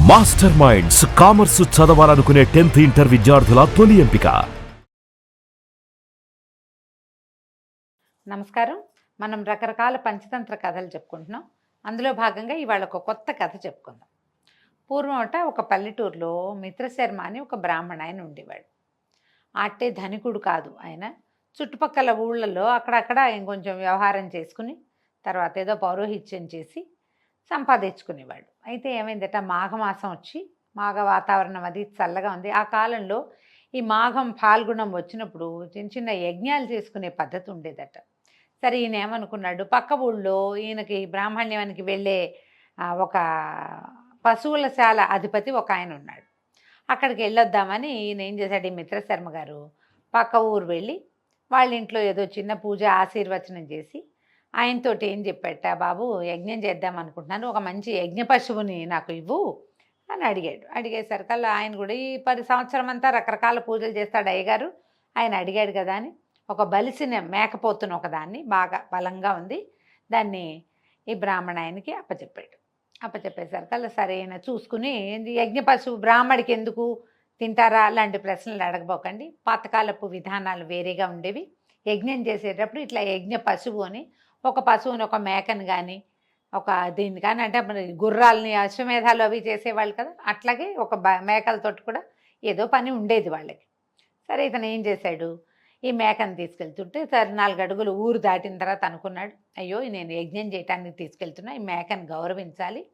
Master minds commerce చదవాలనుకునే 10th inter విద్యార్థుల తొలి ఎంపిక. నమస్కారం. మనం రకరకాల పంచతంత్ర కథలు చెప్పుకుంటున్నాం. అందులో భాగంగా ఇవాళ ఒక కొత్త కథ చెప్పుకుందాం. పూర్వం ఒక పల్లెటూరులో మిత్రశర్మ అని ఒక బ్రాహ్మణ ఆయన ఉండేవాడు. అట్టే ధనికుడు కాదు ఆయన. చుట్టుపక్కల ఊళ్ళల్లో అక్కడక్కడ ఇంకొంచెం వ్యవహారం చేసుకుని తర్వాత ఏదో పౌరోహిత్యం చేసి సంపాదించుకునేవాడు. అయితే ఏమైందట, మాఘమాసం వచ్చి మాఘ వాతావరణం అది చల్లగా ఉంది. ఆ కాలంలో ఈ మాఘం ఫాల్గుణం వచ్చినప్పుడు చిన్న చిన్న యజ్ఞాలు చేసుకునే పద్ధతి ఉండేదట. సరే ఈయన ఏమనుకున్నాడు, పక్క ఊళ్ళో ఈయనకి బ్రాహ్మణ్యానికి వెళ్ళే ఒక పశువుల శాల అధిపతి ఒక ఆయన ఉన్నాడు. అక్కడికి వెళ్ళొద్దామని ఈయన ఏం చేశాడు, ఈ మిత్రశర్మ గారు పక్క ఊరు వెళ్ళి వాళ్ళ ఇంట్లో ఏదో చిన్న పూజ ఆశీర్వచనం చేసి ఆయనతోటి ఏం చెప్పాట, బాబు యజ్ఞం చేద్దాం అనుకుంటున్నాను, ఒక మంచి యజ్ఞ పశువుని నాకు ఇవ్వు అని అడిగాడు. అడిగేసరికల్లా ఆయన కూడా ఈ 10 సంవత్సరం అంతా రకరకాల పూజలు చేస్తాడు అయ్యగారు, ఆయన అడిగాడు కదా అని ఒక బలిసిన మేకపోతును ఒకదాన్ని బాగా బలంగా ఉంది, దాన్ని ఈ బ్రాహ్మణ ఆయనకి అప్పచెప్పేసరికల్లా సరే అయినా చూసుకుని, యజ్ఞ పశువు బ్రాహ్మడికి ఎందుకు తింటారా అలాంటి ప్రశ్నలు అడగబోకండి, పాతకాలపు విధానాలు వేరేగా ఉండేవి. యజ్ఞం చేసేటప్పుడు ఇట్లా యజ్ఞ పశువు అని ఒక పశువుని ఒక మేకను కానీ ఒక దీన్ని కానీ, అంటే మన గుర్రాలని అశ్వమేధాలు అవి చేసేవాళ్ళు కదా, అట్లాగే ఒక మేకలతో కూడా ఏదో పని ఉండేది వాళ్ళకి. సరే ఇతను ఏం చేశాడు, ఈ మేకను తీసుకెళ్తుంటే సరే 4 అడుగులు ఊరు దాటిన తర్వాత అనుకున్నాడు, అయ్యో నేను యజ్ఞం చేయటానికి తీసుకెళ్తున్నా, ఈ మేకను గౌరవించాలి,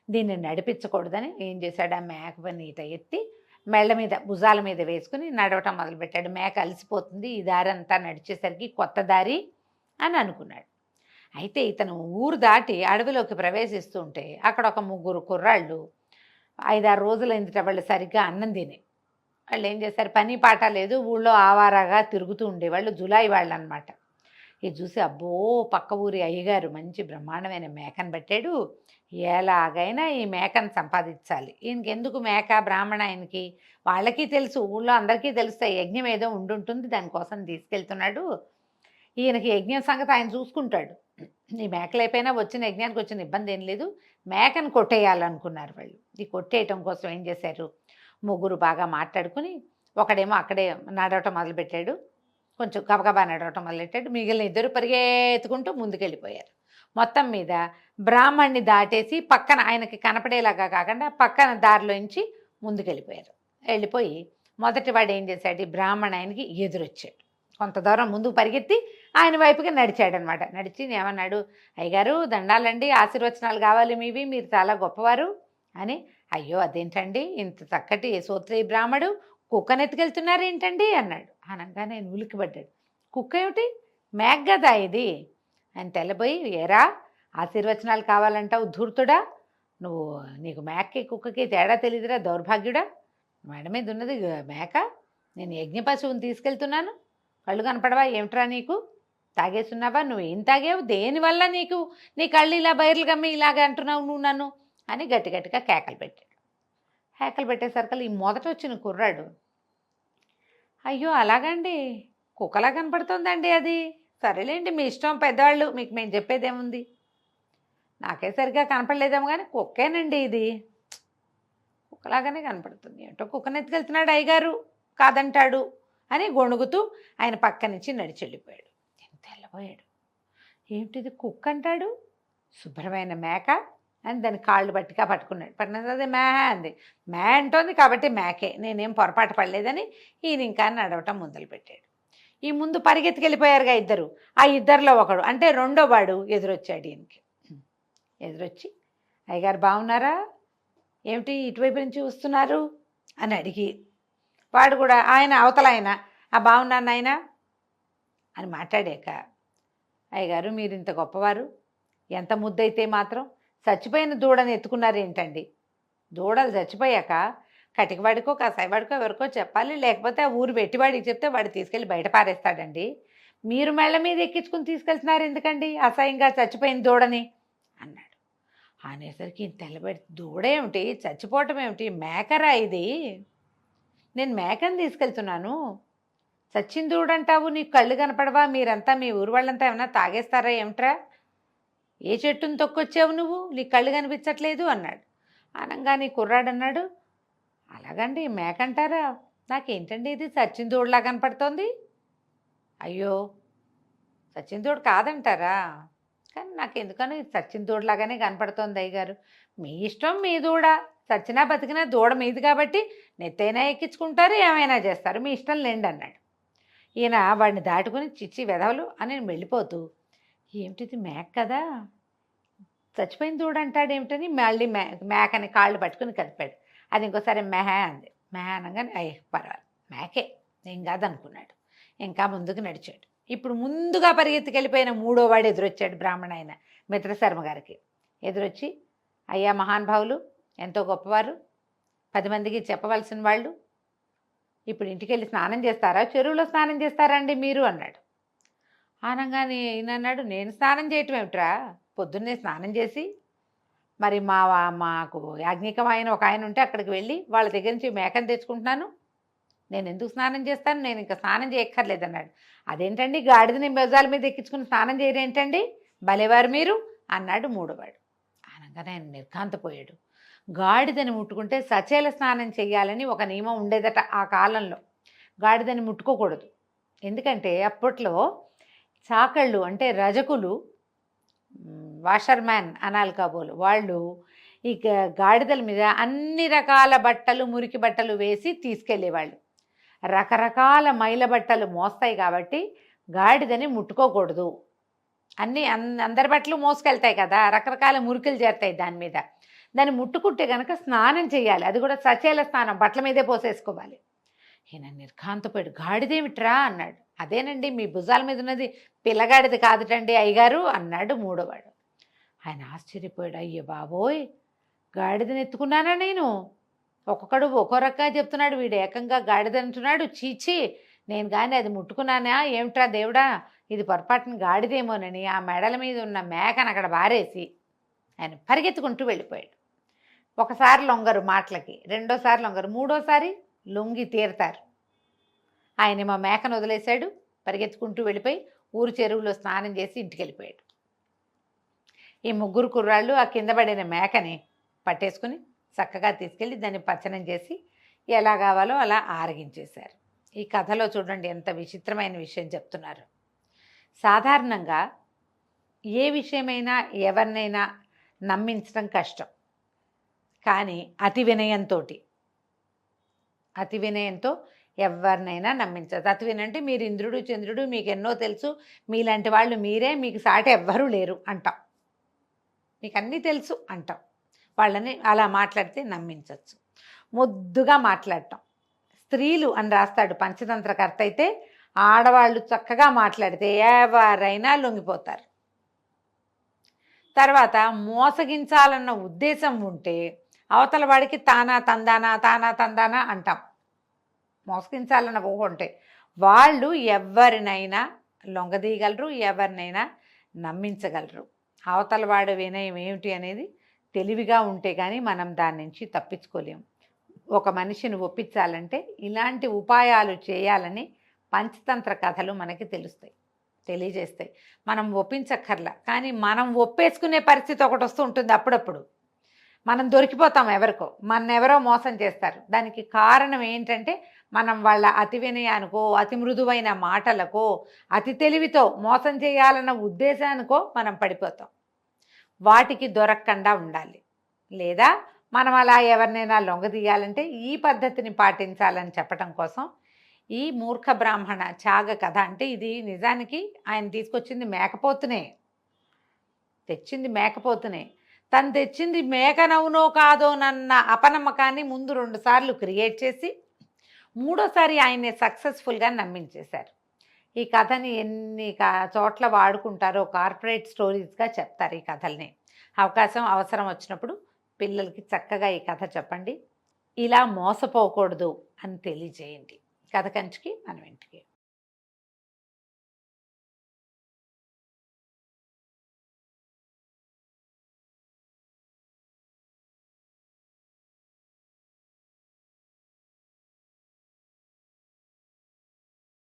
దీన్ని నడిపించకూడదని ఏం చేశాడు, ఆ మేక పని ఇట ఎత్తి మెళ్ళ మీద భుజాల మీద వేసుకుని నడవటం మొదలుపెట్టాడు. మేక అలసిపోతుంది, ఈ దారి అంతా నడిచేసరికి కొత్త దారి అని అనుకున్నాడు. అయితే ఇతను ఊరు దాటి అడవిలోకి ప్రవేశిస్తూ ఉంటే అక్కడ ఒక 3 కుర్రాళ్ళు 5-6 రోజులైందిట వాళ్ళు సరిగ్గా అన్నం తిని. వాళ్ళు ఏం చేశారు, పని పాట లేదు, ఊళ్ళో ఆవారాగా తిరుగుతూ ఉండేవాళ్ళు, జులాయి వాళ్ళు అనమాట. ఇది చూసి అబ్బో పక్క ఊరి అయ్యగారు మంచి బ్రహ్మాండమైన మేకను పెట్టాడు, ఎలాగైనా ఈ మేకను సంపాదించాలి, ఈయనకి ఎందుకు మేక, బ్రాహ్మణ ఆయనకి వాళ్ళకి తెలుసు, ఊళ్ళో అందరికీ తెలుస్తాయి, యజ్ఞం ఏదో ఉండుంటుంది దానికోసం తీసుకెళ్తున్నాడు, ఈయనకి యజ్ఞం సంగతి ఆయన చూసుకుంటాడు, ఈ మేకలు అయిపోయినా వచ్చిన యజ్ఞానికి వచ్చిన ఇబ్బంది ఏం లేదు, మేకను కొట్టేయాలనుకున్నారు వాళ్ళు. ఈ కొట్టేయటం కోసం ఏం చేశారు, 3 బాగా మాట్లాడుకుని ఒకడేమో అక్కడే నడవటం మొదలుపెట్టాడు, కొంచెం గబగబా నడవటం మొదలెట్టాడు, మిగిలిన 2 పరిగెత్తుకుంటూ ముందుకెళ్ళిపోయారు. మొత్తం మీద బ్రాహ్మణ్ణి దాటేసి పక్కన ఆయనకి కనపడేలాగా కాకుండా పక్కన దారిలోంచి ముందుకెళ్ళిపోయారు. వెళ్ళిపోయి మొదటి వాడు ఏం చేశాడు, ఈ బ్రాహ్మణ ఆయనకి ఎదురొచ్చాడు, కొంత దూరం ముందుకు పరిగెత్తి ఆయన వైపుకి నడిచాడనమాట. నడిచి ఏమన్నాడు, అయ్యగారు దండాలండి, ఆశీర్వచనాలు కావాలి మీవి, మీరు చాలా గొప్పవారు అని. అయ్యో అదేంటండి, ఇంత చక్కటి సూత్రయ్య బ్రాహ్మడు కుక్కనెత్తుకెళ్తున్నారు ఏంటండి అన్నాడు. అనగానే నేను ఉలిక్కిపడ్డాడు, కుక్క ఏమిటి, మేక కదా ఇది అని తెల్లబోయి, ఏరా ఆశీర్వచనాలు కావాలంటావు ధూర్తుడా, నువ్వు నీకు మేకకి కుక్కకి తేడా తెలియదురా దౌర్భాగ్యుడా, మేడ మీద ఉన్నది మేక, నేను యజ్ఞ పశువుని తీసుకెళ్తున్నాను, కళ్ళు కనపడవా ఏమిట్రా నీకు, తాగేస్తున్నావా, నువ్వు ఏం తాగేవు, దేనివల్ల నీకు నీ కళ్ళు ఇలా బయర్లు గమ్మి ఇలాగ అంటున్నావు నువ్వు నన్ను అని గట్టిగా కేకలు పెట్టాడు. కేకలు పెట్టేసరికి ఈ మొదట వచ్చిన కుర్రాడు, అయ్యో అలాగండి, కుక్కలా కనపడుతుందండి అది, సరేలేండి మీ ఇష్టం పెద్దవాళ్ళు, మీకు మేము చెప్పేదేముంది, నాకే సరిగ్గా కనపడలేదేమో కానీ కుక్కేనండి ఇది, కుక్కలాగానే కనపడుతుంది, ఏంటో కుక్కని ఎత్తుకెళ్తున్నాడు అయ్యగారు, కాదంటాడు అని గొణుగుతూ ఆయన పక్క నుంచి నడిచి వెళ్ళిపోయాడు. తెల్లబోయాడు, ఏమిటిది కుక్క అంటాడు, శుభ్రమైన మేక అని దాని కాళ్ళు పట్టుకున్నాడు. పట్టినది మే అంది, మే అంటోంది కాబట్టి మేకే, నేనేం పొరపాటు పడలేదని ఈయన ఇంకా నడవటం మొదలుపెట్టాడు. ఈ ముందు పరిగెత్తుకెళ్ళిపోయారుగా ఇద్దరు, ఆ ఇద్దరిలో ఒకడు అంటే రెండో వాడు ఎదురొచ్చాడు ఈయనకి. ఎదురొచ్చి అయ్యగారు బాగున్నారా, ఏమిటి ఇటువైపు నుంచి వస్తున్నారు అని అడిగి, వాడు కూడా ఆయన అవతల ఆయన బాగున్నాను ఆయన అని మాట్లాడాక, అయ్యగారు మీరు ఇంత గొప్పవారు, ఎంత ముద్దయితే మాత్రం చచ్చిపోయిన దూడని ఎత్తుకున్నారు ఏంటండి, దూడలు చచ్చిపోయాక కటికవాడికో కసాయివాడికో ఎవరికో చెప్పాలి, లేకపోతే ఆ ఊరు వెట్టివాడికి చెప్తే వాడు తీసుకెళ్ళి బయట పారేస్తాడండి, మీరు మెళ్ళ మీద ఎక్కించుకుని తీసుకెళ్తున్నారు ఎందుకండి అసహ్యంగా చచ్చిపోయిన దూడని అన్నాడు. అనేసరికి తెల్లబడి, దూడ ఏమిటి, చచ్చిపోవటం ఏమిటి, మేకరా ఇది, నేను మేకని తీసుకెళ్తున్నాను, చచ్చిన దూడంటావు, నీకు కళ్ళు కనపడవా, మీరంతా మీ ఊరు వాళ్ళంతా ఏమన్నా తాగేస్తారా ఏమిట్రా, ఏ చెట్టును తొక్కొచ్చావు నువ్వు, నీ కళ్ళు కనిపించట్లేదు అన్నాడు. అనగానే ఈ కుర్రాడు అన్నాడు, అలాగండి మేక అంటారా, నాకేంటండి ఇది సచ్చిన దూడలా కనపడుతోంది. అయ్యో, సచ్చిన దూడ కాదంటారా, కానీ నాకు ఎందుకనో ఇది సచ్చిన దూడలాగానే కనపడుతోంది అయ్యగారు. మీ ఇష్టం, మీ దూడ, చచ్చినా బతికినా దూడ మీది కాబట్టి నెత్తైనా ఎక్కించుకుంటారు, ఏమైనా చేస్తారు, మీ ఇష్టం లేండి అన్నాడు. ఈయన వాడిని దాటుకుని చిచ్చి వెధవలు అని వెళ్ళిపోతూ, ఏమిటిది మేక కదా, చచ్చిపోయిన దూడ అంటాడేమిటని మళ్ళీ మేకని కాళ్ళు పట్టుకుని కదిపాడు. అది ఇంకోసారి మెహ అంది. మెహ అనగానే అయ్యే పర్వాలేదు, మేకే, ఏం కాదనుకున్నాడు. ఇంకా ముందుకు నడిచాడు. ఇప్పుడు ముందుగా పరిగెత్తుకెళ్ళిపోయిన మూడో వాడు ఎదురొచ్చాడు. బ్రాహ్మణ ఆయన మిత్రశర్మ గారికి ఎదురొచ్చి, అయ్యా మహానుభావులు, ఎంతో గొప్పవారు, 10 మందికి చెప్పవలసిన వాళ్ళు, ఇప్పుడు ఇంటికి వెళ్ళి స్నానం చేస్తారా, చెరువులో స్నానం చేస్తారా అండి మీరు అన్నాడు. అనగానే ఈయన అన్నాడు, నేను స్నానం చేయటం ఏమిట్రా, పొద్దున్నే స్నానం చేసి మరి మాకు యాజ్ఞికమైన ఒక ఆయన ఉంటే అక్కడికి వెళ్ళి వాళ్ళ దగ్గర నుంచి మేకను తెచ్చుకుంటున్నాను, నేను ఎందుకు స్నానం చేస్తాను, నేను ఇంకా స్నానం చేయక్కర్లేదన్నాడు. అదేంటండి, గాడిదని బెజాల మీద ఎక్కించుకుని స్నానం చేయరేంటండి, భలేవారు మీరు అన్నాడు మూడోవాడు. అనగానే ఆయన నిర్ఘాంతపోయాడు. గాడిదని ముట్టుకుంటే సచేల స్నానం చేయాలని ఒక నియమం ఉండేదట ఆ కాలంలో. గాడిదని ముట్టుకోకూడదు, ఎందుకంటే అప్పట్లో చాకళ్ళు అంటే రజకులు, వాషర్మ్యాన్ అనాలి కాబోలు, వాళ్ళు ఈ గాడిదల మీద అన్ని రకాల బట్టలు, మురికి బట్టలు వేసి తీసుకెళ్ళేవాళ్ళు. రకరకాల మైల బట్టలు మోస్తాయి కాబట్టి గాడిదని ముట్టుకోకూడదు. అందరి బట్టలు మోసుకెళ్తాయి కదా, రకరకాల మురికలు చేరుతాయి దాని మీద. దాన్ని ముట్టుకుంటే కనుక స్నానం చేయాలి, అది కూడా సచేల స్నానం, బట్టల మీదే పోసేసుకోవాలి. ఈయన నిర్ఘాంతపోయాడు. గాడిదేమిట్రా అన్నాడు. అదేనండి, మీ భుజాల మీద ఉన్నది పిల్లగాడిది కాదుటండి అయ్యగారు అన్నాడు మూడోవాడు. ఆయన ఆశ్చర్యపోయాడు. అయ్యో బాబోయ్, గాడిదని ఎత్తుకున్నానా నేను, ఒక్కొక్కడు ఒక్కో రకంగా చెప్తున్నాడు, వీడు ఏకంగా గాడిదంటున్నాడు. చీచి, నేను కానీ అది ముట్టుకున్నానా ఏమిట్రా దేవుడా, ఇది పొరపాటున గాడిదేమోనని ఆ మెడల మీద ఉన్న మేకను అక్కడ బారేసి ఆయన పరిగెత్తుకుంటూ వెళ్ళిపోయాడు. ఒకసారి లొంగరు మాటలకి, రెండోసారి లొంగరు, మూడోసారి లొంగి తీరతారు. ఆయన మా మేకను వదిలేశాడు, పరిగెత్తుకుంటూ వెళ్ళిపోయి ఊరు చెరువులో స్నానం చేసి ఇంటికి వెళ్ళిపోయాడు. ఈ ముగ్గురు కుర్రాళ్ళు ఆ కింద పడిన మేకని పట్టేసుకుని చక్కగా తీసుకెళ్ళి దాన్ని పచ్చనం చేసి ఎలా కావాలో అలా ఆరగించేశారు. ఈ కథలో చూడండి ఎంత విచిత్రమైన విషయం చెప్తున్నారు. సాధారణంగా ఏ విషయమైనా ఎవరినైనా నమ్మించడం కష్టం, కానీ అతి వినయంతో ఎవరినైనా నమ్మించదు. అతి వినయం అంటే మీరు ఇంద్రుడు చంద్రుడు, మీకు ఎన్నో తెలుసు, మీలాంటి వాళ్ళు మీరే, మీకు సాటి ఎవ్వరూ లేరు అంటాం, మీకు అన్నీ తెలుసు అంటాం. వాళ్ళని అలా మాట్లాడితే నమ్మించవచ్చు. ముద్దుగా మాట్లాడటం, స్త్రీలు అని రాస్తాడు పంచతంత్రకర్త అయితే, ఆడవాళ్ళు చక్కగా మాట్లాడితే ఎవరైనా లొంగిపోతారు. తర్వాత మోసగించాలన్న ఉద్దేశం ఉంటే అవతల వాడికి తానా తందానా అంటాం. మోసగించాలన్న ఊహ ఉంటే వాళ్ళు ఎవరినైనా లొంగదీయగలరు, ఎవరినైనా నమ్మించగలరు. అవతల వాడు వినయం ఏమిటి అనేది తెలివిగా ఉంటే కానీ మనం దాని నుంచి తప్పించుకోలేము. ఒక మనిషిని ఒప్పించాలంటే ఇలాంటి ఉపాయాలు చేయాలని పంచతంత్ర కథలు మనకి తెలియజేస్తాయి. మనం ఒప్పించక్కర్లా, కానీ మనం ఒప్పేసుకునే పరిస్థితి ఒకటి వస్తూ ఉంటుంది. అప్పుడప్పుడు మనం దొరికిపోతాం ఎవరికో, ఎవరో మోసం చేస్తారు. దానికి కారణం ఏంటంటే మనం వాళ్ళ అతి వినయానికో, అతి మృదువైన మాటలకో, అతి తెలివితో మోసం చేయాలన్న ఉద్దేశానికో మనం పడిపోతాం. వాటికి దొరకకుండా ఉండాలి. లేదా మనం అలా ఎవరినైనా లొంగదీయాలంటే ఈ పద్ధతిని పాటించాలని చెప్పటం కోసం ఈ మూర్ఖ బ్రాహ్మణ త్యాగ కథ. అంటే ఇది నిజానికి ఆయన తీసుకొచ్చింది మేకపోతునే, తెచ్చింది మేకపోతునే. తను తెచ్చింది మేకనవునో కాదోనన్న అపనమ్మకాన్ని ముందు 2 సార్లు క్రియేట్ చేసి మూడోసారి ఆయన్ని సక్సెస్ఫుల్గా నమ్మించేశారు. ఈ కథని ఎన్ని చోట్ల వాడుకుంటారో కార్పొరేట్ స్టోరీస్గా చెప్తారు ఈ కథల్ని. అవసరం వచ్చినప్పుడు పిల్లలకి చక్కగా ఈ కథ చెప్పండి. ఇలా మోసపోకూడదు అని తెలియజేయండి. కథ కంచికి మనం ఇంటికి.